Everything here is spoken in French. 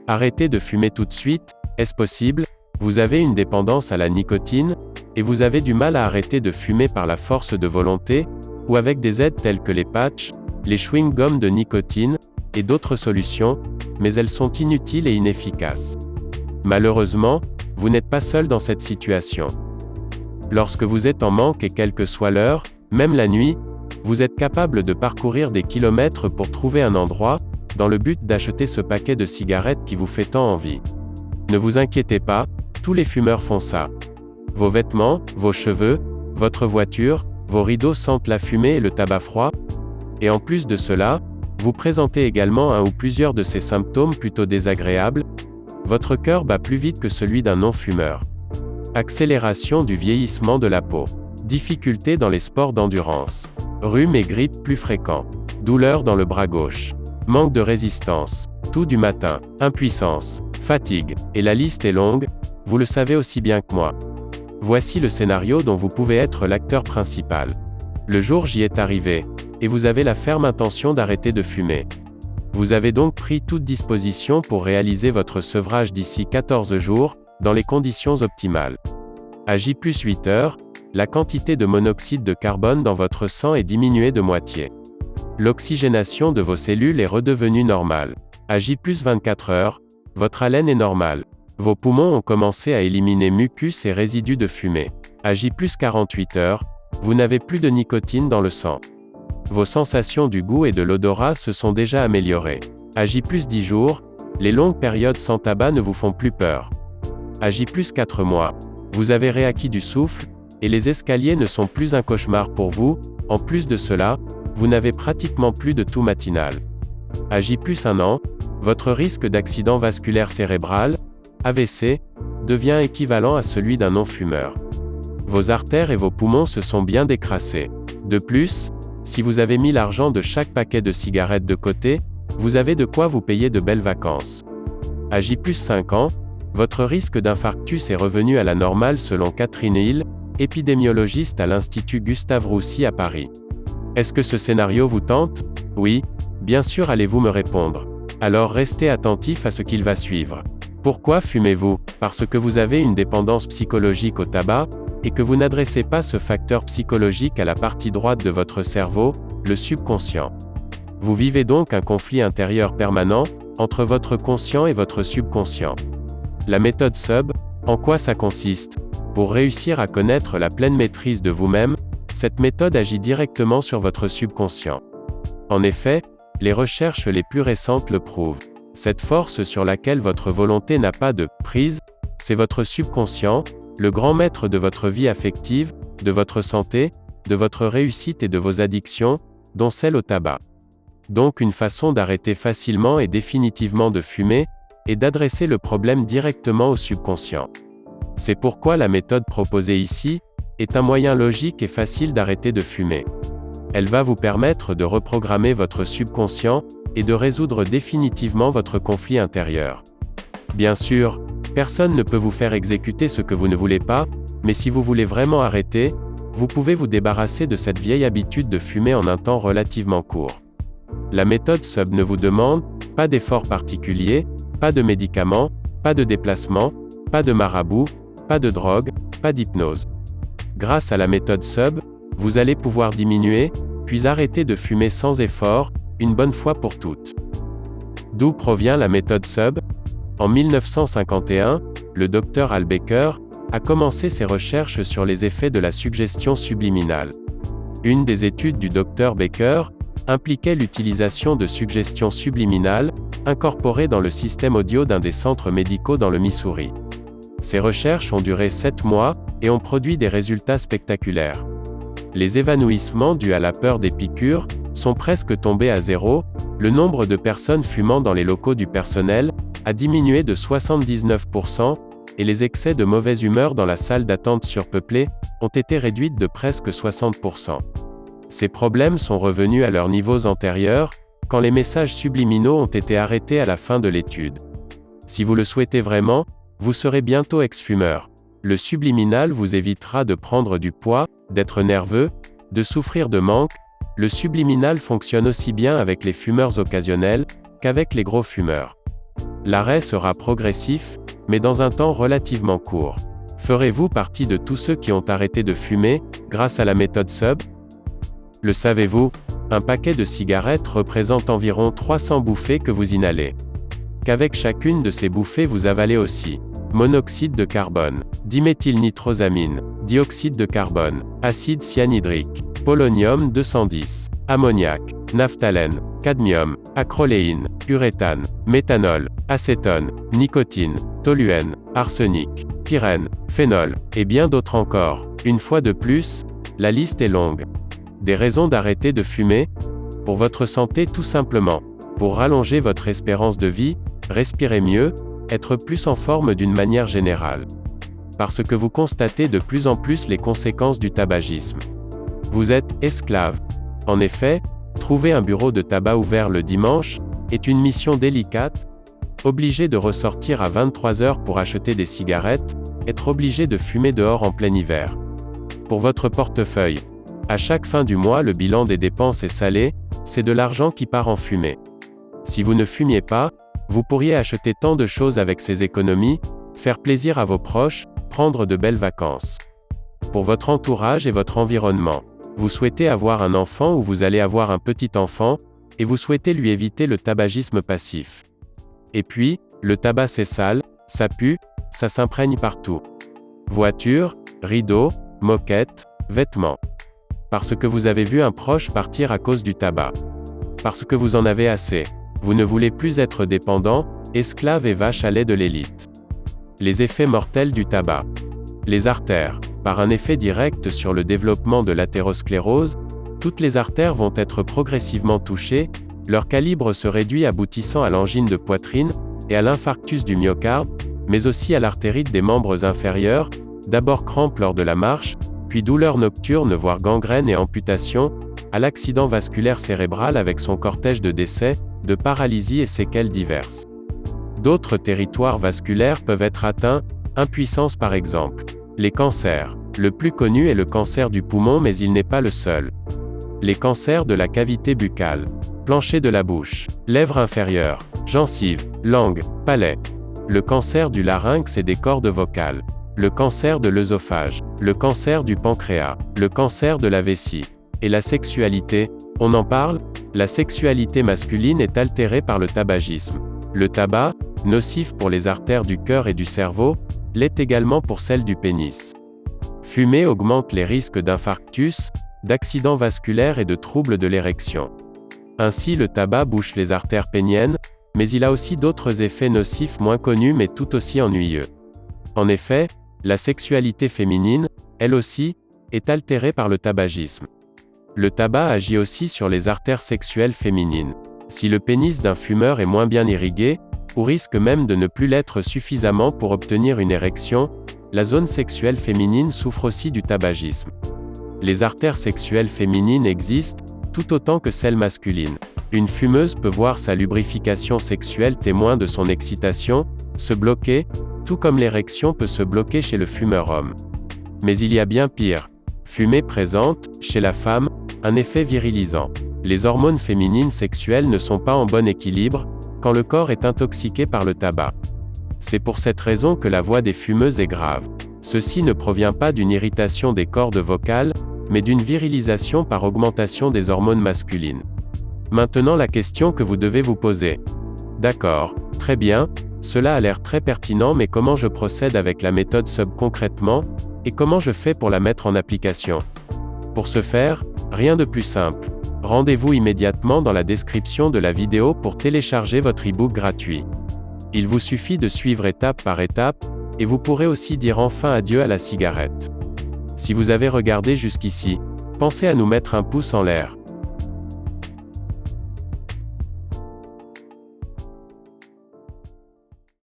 Arrêtez de fumer tout de suite, est-ce possible? Vous avez une dépendance à la nicotine, et vous avez du mal à arrêter de fumer par la force de volonté, ou avec des aides telles que les patchs, les chewing-gums de nicotine, et d'autres solutions, mais elles sont inutiles et inefficaces. Malheureusement, vous n'êtes pas seul dans cette situation. Lorsque vous êtes en manque et quelle que soit l'heure, même la nuit, vous êtes capable de parcourir des kilomètres pour trouver un endroit, dans le but d'acheter ce paquet de cigarettes qui vous fait tant envie. Ne vous inquiétez pas, tous les fumeurs font ça. Vos vêtements, vos cheveux, votre voiture, vos rideaux sentent la fumée et le tabac froid. Et en plus de cela, vous présentez également un ou plusieurs de ces symptômes plutôt désagréables. Votre cœur bat plus vite que celui d'un non-fumeur. Accélération du vieillissement de la peau. Difficultés dans les sports d'endurance. Rhume et grippe plus fréquents. Douleurs dans le bras gauche. Manque de résistance. Toux du matin. Impuissance. Fatigue. Et la liste est longue, vous le savez aussi bien que moi. Voici le scénario dont vous pouvez être l'acteur principal. Le jour J est arrivé, et vous avez la ferme intention d'arrêter de fumer. Vous avez donc pris toute disposition pour réaliser votre sevrage d'ici 14 jours, dans les conditions optimales. À J+8 heures, la quantité de monoxyde de carbone dans votre sang est diminuée de moitié. L'oxygénation de vos cellules est redevenue normale. À J+24 heures, votre haleine est normale. Vos poumons ont commencé à éliminer mucus et résidus de fumée. À J+48 heures, vous n'avez plus de nicotine dans le sang. Vos sensations du goût et de l'odorat se sont déjà améliorées. À J+10 jours, les longues périodes sans tabac ne vous font plus peur. À J+4 mois, vous avez réacquis du souffle, et les escaliers ne sont plus un cauchemar pour vous. En plus de cela, vous n'avez pratiquement plus de toux matinale. À J+1 an, votre risque d'accident vasculaire cérébral, AVC, devient équivalent à celui d'un non-fumeur. Vos artères et vos poumons se sont bien décrassés. De plus, si vous avez mis l'argent de chaque paquet de cigarettes de côté, vous avez de quoi vous payer de belles vacances. À J+5 ans, votre risque d'infarctus est revenu à la normale selon Catherine Hill, épidémiologiste à l'Institut Gustave-Roussy à Paris. Est-ce que ce scénario vous tente? Oui, bien sûr allez-vous me répondre. Alors restez attentif à ce qu'il va suivre. Pourquoi fumez-vous? Parce que vous avez une dépendance psychologique au tabac, et que vous n'adressez pas ce facteur psychologique à la partie droite de votre cerveau, le subconscient. Vous vivez donc un conflit intérieur permanent, entre votre conscient et votre subconscient. La méthode SUB, en quoi ça consiste? Pour réussir à connaître la pleine maîtrise de vous-même, cette méthode agit directement sur votre subconscient. En effet, les recherches les plus récentes le prouvent. Cette force sur laquelle votre volonté n'a pas de prise, c'est votre subconscient, le grand maître de votre vie affective, de votre santé, de votre réussite et de vos addictions, dont celle au tabac. Donc une façon d'arrêter facilement et définitivement de fumer, est d'adresser le problème directement au subconscient. C'est pourquoi la méthode proposée ici, est un moyen logique et facile d'arrêter de fumer. Elle va vous permettre de reprogrammer votre subconscient, et de résoudre définitivement votre conflit intérieur. Bien sûr, personne ne peut vous faire exécuter ce que vous ne voulez pas, mais si vous voulez vraiment arrêter, vous pouvez vous débarrasser de cette vieille habitude de fumer en un temps relativement court. La méthode SUB ne vous demande pas d'effort particulier, pas de médicaments, pas de déplacement, pas de marabout, pas de drogue, pas d'hypnose. Grâce à la méthode SUB, vous allez pouvoir diminuer, puis arrêter de fumer sans effort, une bonne fois pour toutes. D'où provient la méthode SUB? En 1951, le Dr Al Baker a commencé ses recherches sur les effets de la suggestion subliminale. Une des études du Dr Baker impliquait l'utilisation de suggestions subliminales, incorporées dans le système audio d'un des centres médicaux dans le Missouri. Ces recherches ont duré 7 mois, et ont produit des résultats spectaculaires. Les évanouissements dus à la peur des piqûres sont presque tombés à zéro, le nombre de personnes fumant dans les locaux du personnel a diminué de 79%, et les excès de mauvaise humeur dans la salle d'attente surpeuplée ont été réduits de presque 60%. Ces problèmes sont revenus à leurs niveaux antérieurs, quand les messages subliminaux ont été arrêtés à la fin de l'étude. Si vous le souhaitez vraiment, vous serez bientôt ex-fumeur. Le subliminal vous évitera de prendre du poids, d'être nerveux, de souffrir de manque. Le subliminal fonctionne aussi bien avec les fumeurs occasionnels qu'avec les gros fumeurs. L'arrêt sera progressif, mais dans un temps relativement court. Ferez-vous partie de tous ceux qui ont arrêté de fumer, grâce à la méthode SUB? Le savez-vous? Un paquet de cigarettes représente environ 300 bouffées que vous inhalez. Qu'avec chacune de ces bouffées vous avalez aussi monoxyde de carbone, diméthylnitrosamine, dioxyde de carbone, acide cyanhydrique, polonium 210, ammoniac, naphthalène, cadmium, acroléine, uréthane, méthanol, acétone, nicotine, toluène, arsenic, pyrène, phénol, et bien d'autres encore. Une fois de plus, la liste est longue. Des raisons d'arrêter de fumer? Pour votre santé tout simplement. Pour rallonger votre espérance de vie, respirer mieux, être plus en forme d'une manière générale. Parce que vous constatez de plus en plus les conséquences du tabagisme. Vous êtes esclave. En effet, trouver un bureau de tabac ouvert le dimanche est une mission délicate. Obligé de ressortir à 23 heures pour acheter des cigarettes, être obligé de fumer dehors en plein hiver. Pour votre portefeuille, à chaque fin du mois le bilan des dépenses est salé, c'est de l'argent qui part en fumée. Si vous ne fumiez pas, vous pourriez acheter tant de choses avec ces économies, faire plaisir à vos proches, prendre de belles vacances. Pour votre entourage et votre environnement, vous souhaitez avoir un enfant ou vous allez avoir un petit enfant, et vous souhaitez lui éviter le tabagisme passif. Et puis, le tabac c'est sale, ça pue, ça s'imprègne partout. Voiture, rideaux, moquette, vêtements. Parce que vous avez vu un proche partir à cause du tabac. Parce que vous en avez assez. Vous ne voulez plus être dépendant, esclave et vache à lait de l'élite. Les effets mortels du tabac. Les artères. Par un effet direct sur le développement de l'athérosclérose, toutes les artères vont être progressivement touchées, leur calibre se réduit aboutissant à l'angine de poitrine, et à l'infarctus du myocarde, mais aussi à l'artérite des membres inférieurs, d'abord crampes lors de la marche, puis douleurs nocturnes voire gangrène et amputation, à l'accident vasculaire cérébral avec son cortège de décès, de paralysie et séquelles diverses. D'autres territoires vasculaires peuvent être atteints, impuissance par exemple. Les cancers. Le plus connu est le cancer du poumon mais il n'est pas le seul. Les cancers de la cavité buccale, plancher de la bouche, lèvres inférieures, gencives, langue, palais. Le cancer du larynx et des cordes vocales. Le cancer de l'œsophage, le cancer du pancréas, le cancer de la vessie. Et la sexualité, on en parle? La sexualité masculine est altérée par le tabagisme. Le tabac, nocif pour les artères du cœur et du cerveau, l'est également pour celles du pénis. Fumer augmente les risques d'infarctus, d'accidents vasculaires et de troubles de l'érection. Ainsi le tabac bouche les artères péniennes, mais il a aussi d'autres effets nocifs moins connus mais tout aussi ennuyeux. En effet, la sexualité féminine, elle aussi, est altérée par le tabagisme. Le tabac agit aussi sur les artères sexuelles féminines. Si le pénis d'un fumeur est moins bien irrigué, ou risque même de ne plus l'être suffisamment pour obtenir une érection, la zone sexuelle féminine souffre aussi du tabagisme. Les artères sexuelles féminines existent, tout autant que celles masculines. Une fumeuse peut voir sa lubrification sexuelle témoin de son excitation, se bloquer, tout comme l'érection peut se bloquer chez le fumeur homme. Mais il y a bien pire. Fumer présente, chez la femme, un effet virilisant. Les hormones féminines sexuelles ne sont pas en bon équilibre, quand le corps est intoxiqué par le tabac. C'est pour cette raison que la voix des fumeuses est grave. Ceci ne provient pas d'une irritation des cordes vocales, mais d'une virilisation par augmentation des hormones masculines. Maintenant la question que vous devez vous poser. D'accord, très bien, cela a l'air très pertinent mais comment je procède avec la méthode SUB concrètement, et comment je fais pour la mettre en application? Pour ce faire, rien de plus simple. Rendez-vous immédiatement dans la description de la vidéo pour télécharger votre e-book gratuit. Il vous suffit de suivre étape par étape, et vous pourrez aussi dire enfin adieu à la cigarette. Si vous avez regardé jusqu'ici, pensez à nous mettre un pouce en l'air.